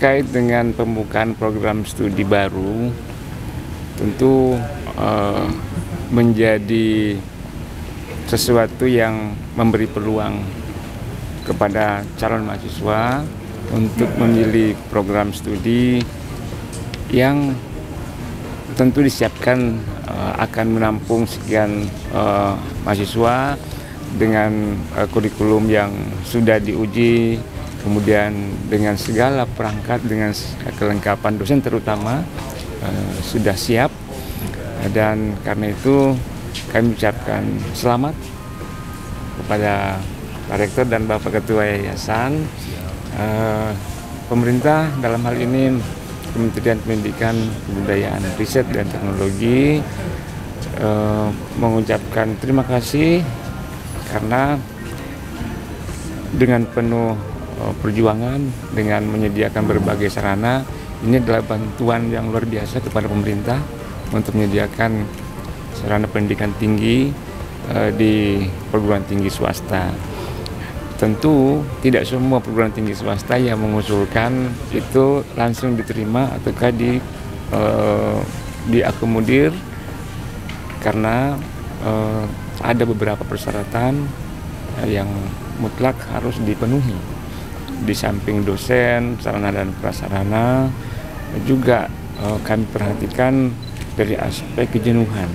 terkait dengan pembukaan program studi baru, tentu menjadi sesuatu yang memberi peluang kepada calon mahasiswa untuk memilih program studi yang tentu disiapkan akan menampung sekian mahasiswa dengan kurikulum yang sudah diuji, kemudian dengan segala perangkat, dengan kelengkapan dosen terutama sudah siap. Dan karena itu kami ucapkan selamat kepada Pak Rektor dan Bapak Ketua Yayasan. Pemerintah dalam hal ini Kementerian Pendidikan, Kebudayaan, Riset dan Teknologi mengucapkan terima kasih karena dengan penuh perjuangan, dengan menyediakan berbagai sarana, ini adalah bantuan yang luar biasa kepada pemerintah untuk menyediakan sarana pendidikan tinggi di perguruan tinggi swasta. Tentu tidak semua perguruan tinggi swasta yang mengusulkan itu langsung diterima ataukah diakomodir, karena ada beberapa persyaratan yang mutlak harus dipenuhi. Di samping dosen, sarana dan prasarana, juga kami perhatikan dari aspek kejenuhan.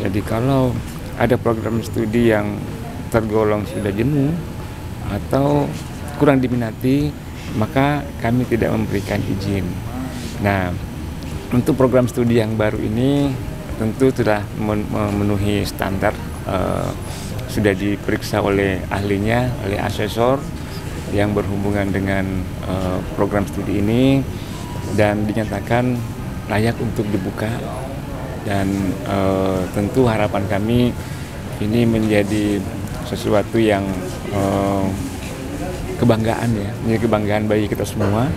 Jadi kalau ada program studi yang tergolong sudah jenuh atau kurang diminati, maka kami tidak memberikan izin. Nah, untuk program studi yang baru ini tentu sudah memenuhi standar, sudah diperiksa oleh ahlinya, oleh asesor yang berhubungan dengan program studi ini, dan dinyatakan layak untuk dibuka. Dan tentu harapan kami ini menjadi sesuatu yang kebanggaan ya, menjadi kebanggaan bagi kita semua,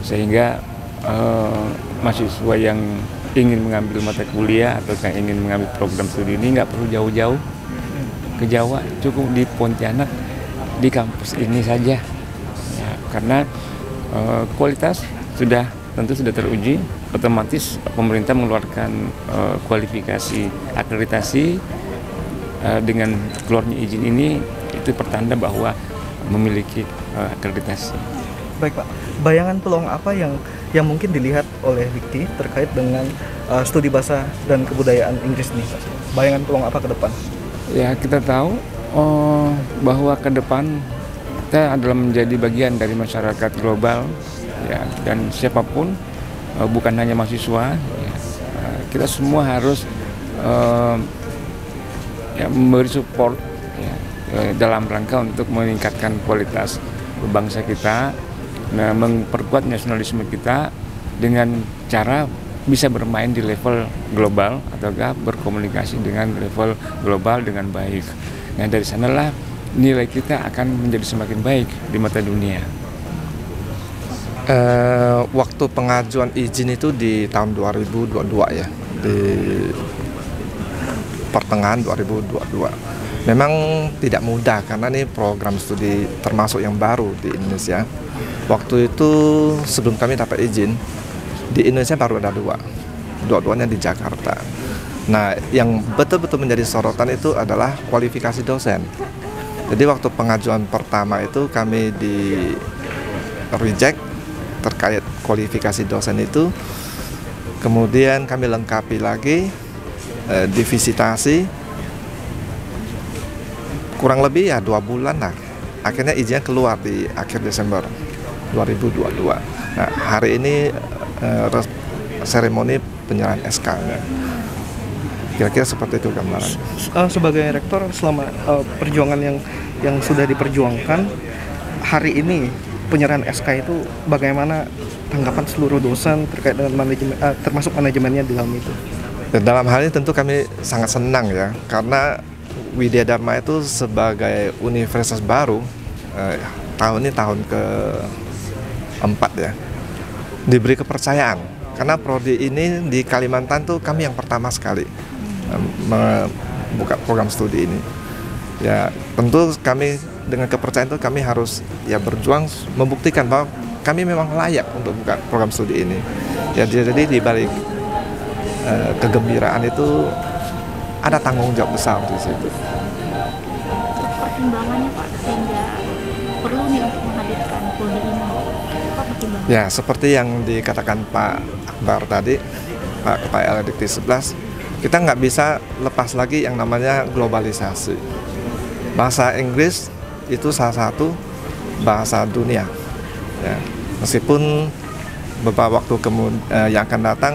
sehingga mahasiswa yang ingin mengambil mata kuliah atau yang ingin mengambil program studi ini nggak perlu jauh-jauh ke Jawa, cukup di Pontianak, di kampus ini saja ya, karena kualitas tentu sudah teruji. Otomatis pemerintah mengeluarkan kualifikasi akreditasi. Dengan keluarnya izin ini, itu pertanda bahwa memiliki akreditasi. Baik Pak, bayangan peluang apa yang mungkin dilihat oleh Dikti terkait dengan studi bahasa dan kebudayaan Inggris ini? Bayangan peluang apa ke depan? Ya, kita tahu bahwa ke depan kita adalah menjadi bagian dari masyarakat global ya, dan siapapun, bukan hanya mahasiswa ya, kita semua harus memberi support ya, dalam rangka untuk meningkatkan kualitas bangsa kita, memperkuat nasionalisme kita dengan cara bisa bermain di level global ataukah berkomunikasi dengan level global dengan baik. Nah, dari sanalah nilai kita akan menjadi semakin baik di mata dunia. Waktu pengajuan izin itu di tahun 2022 ya, di pertengahan 2022. Memang tidak mudah karena ini program studi termasuk yang baru di Indonesia. Waktu itu sebelum kami dapat izin, di Indonesia baru ada dua-duanya di Jakarta. Nah, yang betul-betul menjadi sorotan itu adalah kualifikasi dosen. Jadi waktu pengajuan pertama itu kami di reject terkait kualifikasi dosen itu. Kemudian kami lengkapi lagi, divisitasi, kurang lebih ya 2 bulan lah. Akhirnya izinnya keluar di akhir Desember 2022. Nah, hari ini seremoni penyerahan SK-nya. Kira-kira seperti itu gambaran. Sebagai rektor, selama perjuangan yang sudah diperjuangkan, hari ini penyerahan SK itu bagaimana tanggapan seluruh dosen terkait dengan manajemen, termasuk manajemennya di dalam itu? Dalam hal ini tentu kami sangat senang ya, karena Widya Dharma itu sebagai universitas baru, tahun ini tahun ke-4 ya, diberi kepercayaan. Karena prodi ini di Kalimantan tuh kami yang pertama sekali membuka program studi ini. Ya tentu kami dengan kepercayaan itu kami harus ya berjuang membuktikan bahwa kami memang layak untuk buka program studi ini. Ya, jadi di balik kegembiraan itu ada tanggung jawab besar di situ. Pertimbangannya Pak sehingga perlu nih untuk menghadirkan prodi ini. Apa pertimbangannya? Ya, seperti yang dikatakan Pak Akbar tadi, Pak Kepala Dikti 11, kita nggak bisa lepas lagi yang namanya globalisasi. Bahasa Inggris itu salah satu bahasa dunia. Ya, meskipun beberapa waktu yang akan datang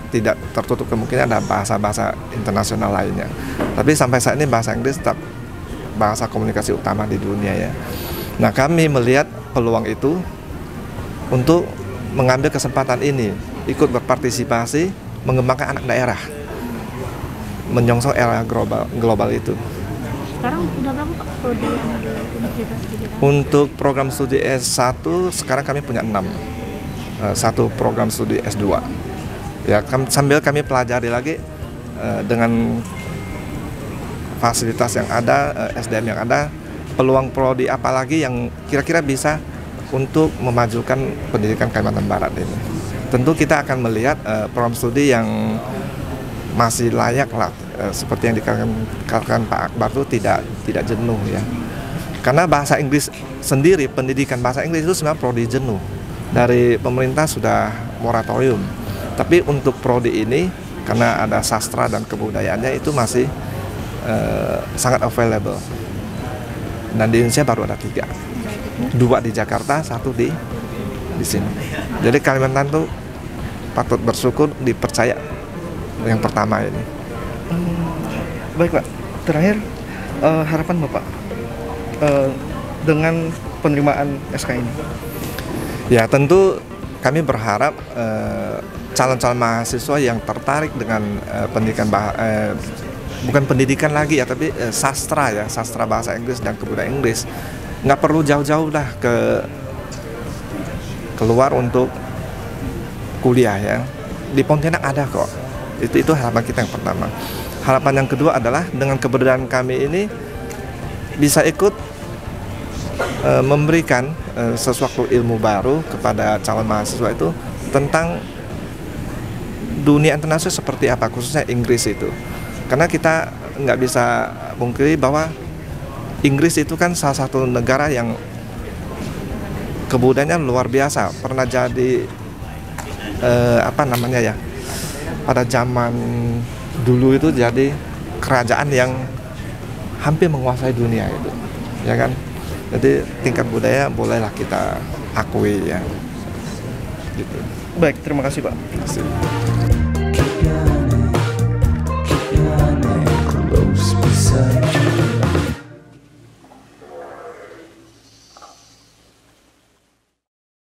tidak tertutup kemungkinan ada bahasa-bahasa internasional lainnya. Tapi sampai saat ini bahasa Inggris tetap bahasa komunikasi utama di dunia ya. Nah, kami melihat peluang itu untuk mengambil kesempatan ini, ikut berpartisipasi mengembangkan anak daerah, menyongsong era global itu. Sekarang udah berapa Pak prodi yang di Universitas Pikiran? Untuk program studi S1 sekarang kami punya 6, satu program studi S2. Ya, sambil kami pelajari lagi dengan fasilitas yang ada, SDM yang ada, peluang prodi apa lagi yang kira-kira bisa untuk memajukan pendidikan Kalimantan Barat ini. Tentu kita akan melihat program studi yang masih layak lah, seperti yang dikatakan Pak Akbar itu tidak jenuh ya. Karena bahasa Inggris sendiri, pendidikan bahasa Inggris itu sebenarnya prodi jenuh. Dari pemerintah sudah moratorium. Tapi untuk prodi ini karena ada sastra dan kebudayaannya itu masih sangat available. Dan di Indonesia baru ada 3. 2 di Jakarta, 1 di sini. Jadi Kalimantan tuh patut bersyukur dipercaya yang pertama ini. Baik Pak, terakhir harapan Bapak dengan penerimaan SK ini. Ya, tentu kami berharap calon-calon mahasiswa yang tertarik dengan pendidikan bukan pendidikan lagi ya, tapi sastra ya, sastra bahasa Inggris dan kebudayaan Inggris, nggak perlu jauh-jauh lah keluar untuk kuliah ya. Di Pontianak ada kok. Itu harapan kita yang pertama. Harapan yang kedua adalah dengan keberadaan kami ini bisa ikut memberikan sesuatu ilmu baru kepada calon mahasiswa itu tentang dunia internasional seperti apa, khususnya Inggris itu. Karena kita nggak bisa pungkiri bahwa Inggris itu kan salah satu negara yang kebudayaannya luar biasa. Pernah jadi pada zaman dulu itu jadi kerajaan yang hampir menguasai dunia itu, ya kan? Jadi tingkat budaya bolehlah kita akui ya. Gitu. Baik, terima kasih Pak. Terima kasih.